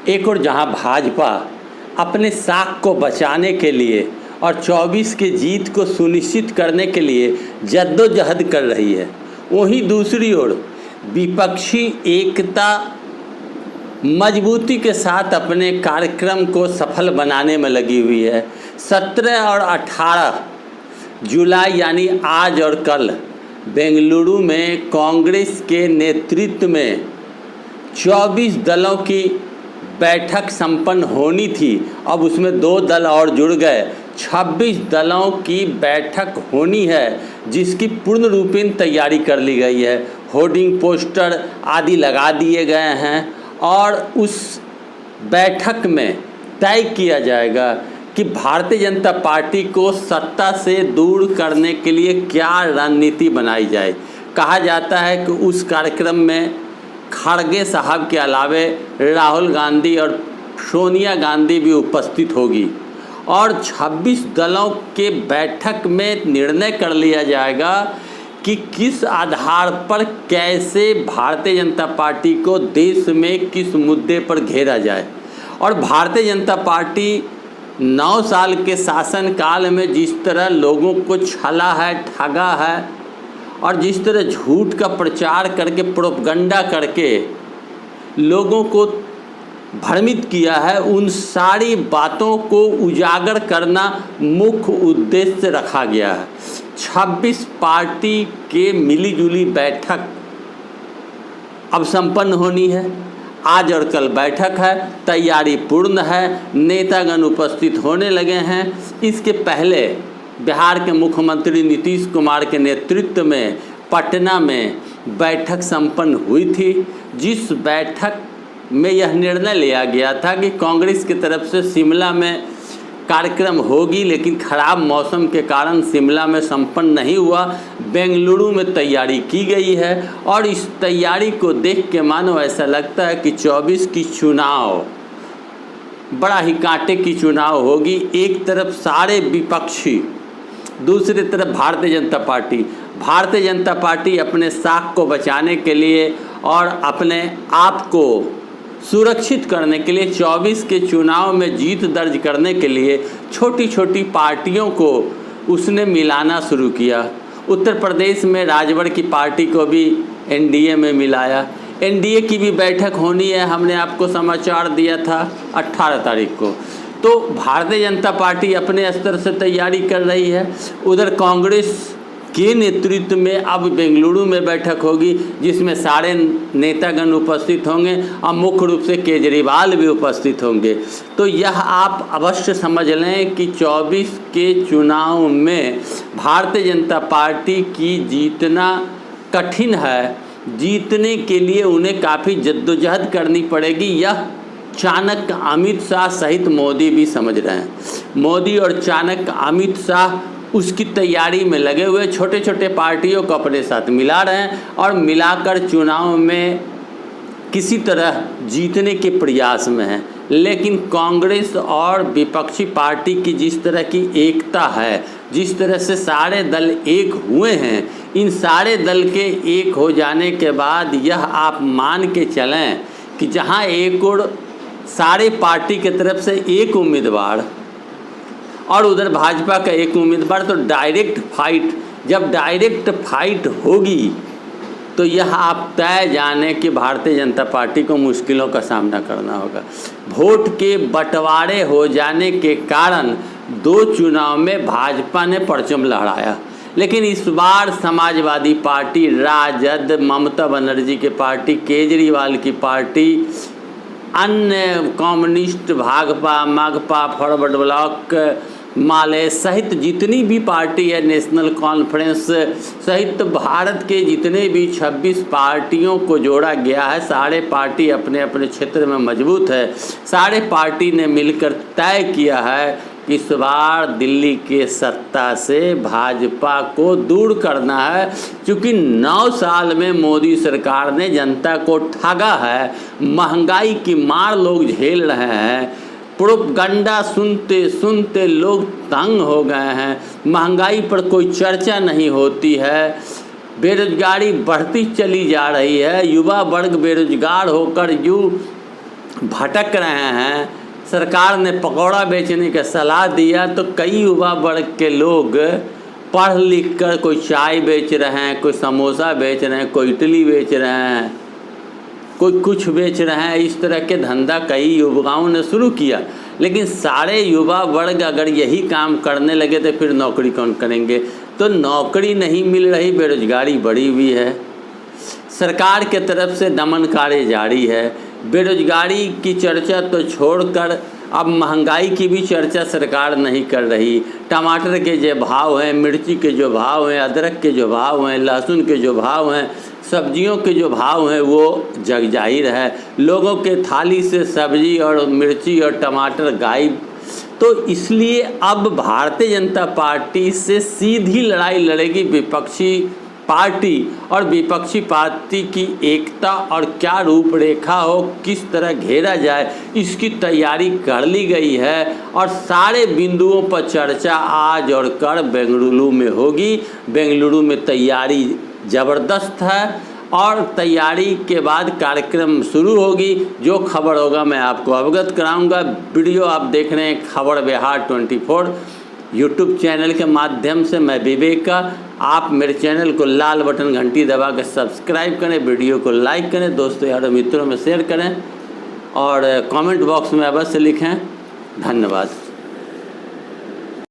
एक और जहां भाजपा अपने साख को बचाने के लिए और 24 के जीत को सुनिश्चित करने के लिए जद्दोजहद कर रही है, वहीं दूसरी ओर विपक्षी एकता मजबूती के साथ अपने कार्यक्रम को सफल बनाने में लगी हुई है। 17 और 18 जुलाई यानी आज और कल बेंगलुरु में कांग्रेस के नेतृत्व में 24 दलों की बैठक संपन्न होनी थी। अब उसमें 2 दल और जुड़ गए, 26 दलों की बैठक होनी है, जिसकी पूर्ण रूपेण तैयारी कर ली गई है। होर्डिंग पोस्टर आदि लगा दिए गए हैं और उस बैठक में तय किया जाएगा कि भारतीय जनता पार्टी को सत्ता से दूर करने के लिए क्या रणनीति बनाई जाए। कहा जाता है कि उस कार्यक्रम में खड़गे साहब के अलावे राहुल गांधी और सोनिया गांधी भी उपस्थित होगी और 26 दलों के बैठक में निर्णय कर लिया जाएगा कि किस आधार पर कैसे भारतीय जनता पार्टी को देश में किस मुद्दे पर घेरा जाए। और भारतीय जनता पार्टी 9 साल के शासनकाल में जिस तरह लोगों को छला है, ठगा है और जिस तरह झूठ का प्रचार करके प्रोपगंडा करके लोगों को भ्रमित किया है, उन सारी बातों को उजागर करना मुख्य उद्देश्य रखा गया है। 26 पार्टी के मिलीजुली बैठक अब संपन्न होनी है। आज और कल बैठक है, तैयारी पूर्ण है, नेतागण उपस्थित होने लगे हैं। इसके पहले बिहार के मुख्यमंत्री नीतीश कुमार के नेतृत्व में पटना में बैठक संपन्न हुई थी, जिस बैठक में यह निर्णय लिया गया था कि कांग्रेस की तरफ से शिमला में कार्यक्रम होगी, लेकिन खराब मौसम के कारण शिमला में संपन्न नहीं हुआ। बेंगलुरु में तैयारी की गई है और इस तैयारी को देख के मानो ऐसा लगता है कि 24 की चुनाव बड़ा ही कांटे की चुनाव होगी। एक तरफ सारे विपक्षी, दूसरी तरफ भारतीय जनता पार्टी अपने साख को बचाने के लिए और अपने आप को सुरक्षित करने के लिए 24 के चुनाव में जीत दर्ज करने के लिए छोटी छोटी पार्टियों को उसने मिलाना शुरू किया। उत्तर प्रदेश में राजगढ़ की पार्टी को भी एनडीए में मिलाया। एनडीए की भी बैठक होनी है, हमने आपको समाचार दिया था 18 तारीख को। तो भारतीय जनता पार्टी अपने स्तर से तैयारी कर रही है। उधर कांग्रेस के नेतृत्व में अब बेंगलुरु में बैठक होगी, जिसमें सारे नेतागण उपस्थित होंगे और मुख्य रूप से केजरीवाल भी उपस्थित होंगे। तो यह आप अवश्य समझ लें कि 24 के चुनाव में भारतीय जनता पार्टी की जीतना कठिन है। जीतने के लिए उन्हें काफ़ी जद्दोजहद करनी पड़ेगी। यह चाणक्य अमित शाह सहित मोदी भी समझ रहे हैं। मोदी और चाणक्य अमित शाह उसकी तैयारी में लगे हुए, छोटे छोटे पार्टियों को अपने साथ मिला रहे हैं और मिलाकर चुनाव में किसी तरह जीतने के प्रयास में हैं। लेकिन कांग्रेस और विपक्षी पार्टी की जिस तरह की एकता है, जिस तरह से सारे दल एक हुए हैं, इन सारे दल के एक हो जाने के बाद यह आप मान के चलें कि जहां एक और सारे पार्टी की तरफ से एक उम्मीदवार और उधर भाजपा का एक उम्मीदवार, तो डायरेक्ट फाइट, जब डायरेक्ट फाइट होगी तो यह आप तय जाने कि भारतीय जनता पार्टी को मुश्किलों का सामना करना होगा। वोट के बंटवारे हो जाने के कारण 2 चुनाव में भाजपा ने परचम लहराया, लेकिन इस बार समाजवादी पार्टी, राजद, ममता बनर्जी की पार्टी, केजरीवाल की पार्टी, अन्य कम्युनिस्ट, भाकपा, माकपा, फॉरवर्ड ब्लॉक, माले सहित जितनी भी पार्टी है, नेशनल कॉन्फ्रेंस सहित भारत के जितने भी 26 पार्टियों को जोड़ा गया है। सारे पार्टी अपने अपने क्षेत्र में मजबूत है। सारे पार्टी ने मिलकर तय किया है इस बार दिल्ली के सत्ता से भाजपा को दूर करना है, क्योंकि 9 साल में मोदी सरकार ने जनता को ठगा है। महंगाई की मार लोग झेल रहे हैं, प्रोपगंडा सुनते सुनते लोग तंग हो गए हैं। महंगाई पर कोई चर्चा नहीं होती है, बेरोजगारी बढ़ती चली जा रही है, युवा वर्ग बेरोजगार होकर भटक रहे हैं, सरकार ने पकौड़ा बेचने का सलाह दिया तो कई युवा वर्ग के लोग पढ़ लिख कर कोई चाय बेच रहे हैं, कोई समोसा बेच रहे हैं, कोई इडली बेच रहे हैं, कोई कुछ बेच रहे हैं। इस तरह के धंधा कई युवाओं ने शुरू किया। लेकिन सारे युवा वर्ग अगर यही काम करने लगे तो फिर नौकरी कौन करेंगे? तो नौकरी नहीं मिल रही, बेरोजगारी बढ़ी हुई है। सरकार के तरफ से दमन कार्य जारी है। बेरोजगारी की चर्चा तो छोड़कर अब महंगाई की भी चर्चा सरकार नहीं कर रही। टमाटर के जो भाव हैं, मिर्ची के जो भाव हैं, अदरक के जो भाव हैं, लहसुन के जो भाव हैं, सब्जियों के जो भाव हैं वो जग जाहिर है। लोगों के थाली से सब्जी और मिर्ची और टमाटर गायब। तो इसलिए अब भारतीय जनता पार्टी से सीधी लड़ाई लड़ेगी विपक्षी पार्टी, और विपक्षी पार्टी की एकता और क्या रूपरेखा हो, किस तरह घेरा जाए, इसकी तैयारी कर ली गई है। और सारे बिंदुओं पर चर्चा आज और कल बेंगलुरु में होगी। बेंगलुरु में तैयारी ज़बरदस्त है और तैयारी के बाद कार्यक्रम शुरू होगी। जो खबर होगा मैं आपको अवगत कराऊंगा। वीडियो आप देख रहे हैं खबर बिहार 24 यूट्यूब चैनल के माध्यम से। मैं विवेक का, आप मेरे चैनल को लाल बटन घंटी दबा कर सब्सक्राइब करें, वीडियो को लाइक करें, दोस्तों यार मित्रों में शेयर करें और कमेंट बॉक्स में अवश्य लिखें। धन्यवाद।